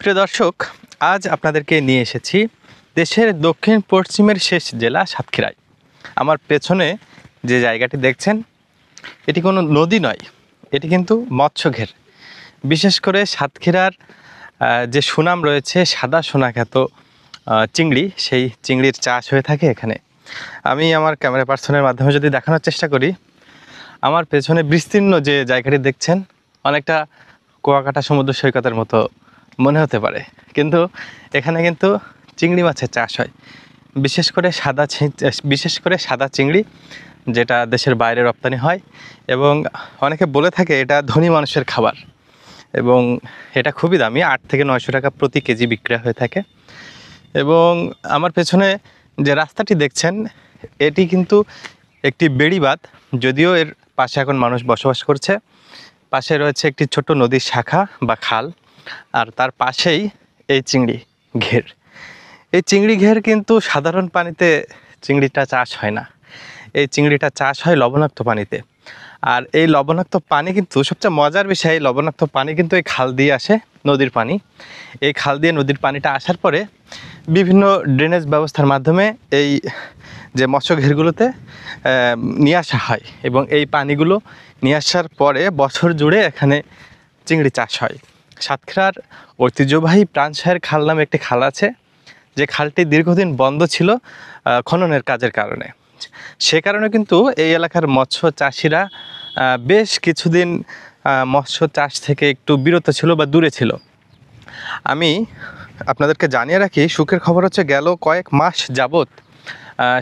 প্রিয় দর্শক, আজ আপনাদেরকে নিয়ে এসেছি দেশের দক্ষিণ পশ্চিমের শেষ জেলা সাতক্ষীরায়। আমার পেছনে যে জায়গাটি দেখছেন, এটি কোনো নদী নয়, এটি কিন্তু মৎস্যঘের। বিশেষ করে সাতক্ষীরার যে সুনাম রয়েছে সাদা সোনা খ্যাত চিংড়ি, সেই চিংড়ির চাষ হয়ে থাকে এখানে। আমি আমার ক্যামেরা পার্সনের মাধ্যমে যদি দেখানোর চেষ্টা করি, আমার পেছনে বিস্তীর্ণ যে জায়গাটি দেখছেন অনেকটা কুয়াকাটা সমুদ্র সৈকতের মতো মনে হতে পারে, কিন্তু এখানে কিন্তু চিংড়ি মাছের চাষ হয়। বিশেষ করে সাদা চিংড়ি, যেটা দেশের বাইরে রপ্তানি হয় এবং অনেকে বলে থাকে এটা ধনী মানুষের খাবার, এবং এটা খুবই দামি, 8 থেকে 900 টাকা প্রতি কেজি বিক্রি হয়ে থাকে। এবং আমার পেছনে যে রাস্তাটি দেখছেন, এটি কিন্তু একটি বেড়িবাঁধ, যদিও এর পাশে এখন মানুষ বসবাস করছে। পাশে রয়েছে একটি ছোট নদীর শাখা বা খাল, আর তার পাশেই এই চিংড়ি ঘের। এই চিংড়ি ঘের কিন্তু সাধারণ পানিতে চিংড়িটা চাষ হয় না, এই চিংড়িটা চাষ হয় লবণাক্ত পানিতে। আর এই লবণাক্ত পানি কিন্তু সবচেয়ে মজার বিষয়, এই লবণাক্ত পানি কিন্তু এই খাল দিয়ে আসে, নদীর পানি। এই খাল দিয়ে নদীর পানিটা আসার পরে বিভিন্ন ড্রেনেজ ব্যবস্থার মাধ্যমে এই যে মৎস্য ঘেরগুলোতে নিয়ে আসা হয়, এবং এই পানিগুলো নিয়ে আসার পরে বছর জুড়ে এখানে চিংড়ি চাষ হয়। সাতক্ষীরার ঐতিহ্যবাহী প্রাণসায়ের খাল নামে একটি খাল আছে, যে খালটি দীর্ঘদিন বন্ধ ছিল খননের কাজের কারণে। সে কারণে কিন্তু এই এলাকার মৎস্য চাষিরা বেশ কিছুদিন মৎস্য চাষ থেকে একটু বিরত ছিল বা দূরে ছিল। আমি আপনাদেরকে জানিয়ে রাখি, সুখের খবর হচ্ছে গেল কয়েক মাস যাবৎ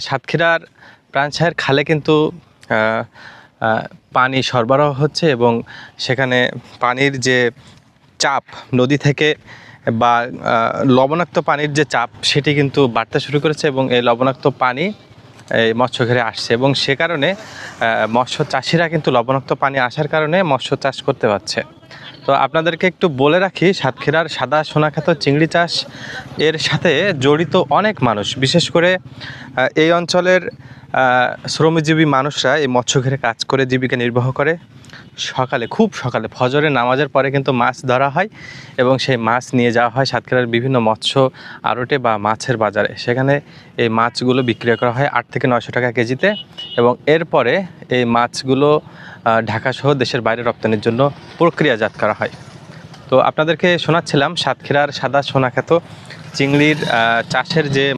সাতক্ষীরার প্রাণসায়ের খালে কিন্তু পানি সরবরাহ হচ্ছে, এবং সেখানে পানির যে চাপ নদী থেকে বা লবণাক্ত পানির যে চাপ, সেটি কিন্তু বাড়তে শুরু করেছে, এবং এই লবণাক্ত পানি এই মৎস্যঘেরে আসছে, এবং সে কারণে মৎস্য চাষিরা কিন্তু লবণাক্ত পানি আসার কারণে মৎস্য চাষ করতে পারছে। তো আপনাদেরকে একটু বলে রাখি, সাতক্ষীরার সাদা সোনাখ্যাত চিংড়ি চাষ এর সাথে জড়িত অনেক মানুষ, বিশেষ করে এই অঞ্চলের শ্রমজীবী মানুষরা এই মৎস্যঘেরে কাজ করে জীবিকা নির্বাহ করে। খুব সকালে ফজরের নামাজের পরে কিন্তু মাছ ধরা হয়, এবং সেই মাছ নিয়ে যাওয়া হয় সাতক্ষীরার বিভিন্ন মৎস্য আড়তে বা মাছের বাজারে। সেখানে এই মাছগুলো বিক্রি করা হয় 8 থেকে 900 টাকা কেজিতে, এবং এরপরে এই মাছগুলো ঢাকাসহ দেশের বাইরে রপ্তানির জন্য প্রক্রিয়াজাত করা হয়। তো আপনাদেরকে শোনাচ্ছিলাম সাতক্ষীরার সাদা সোনাখ্যাত চিংড়ির চাষের যে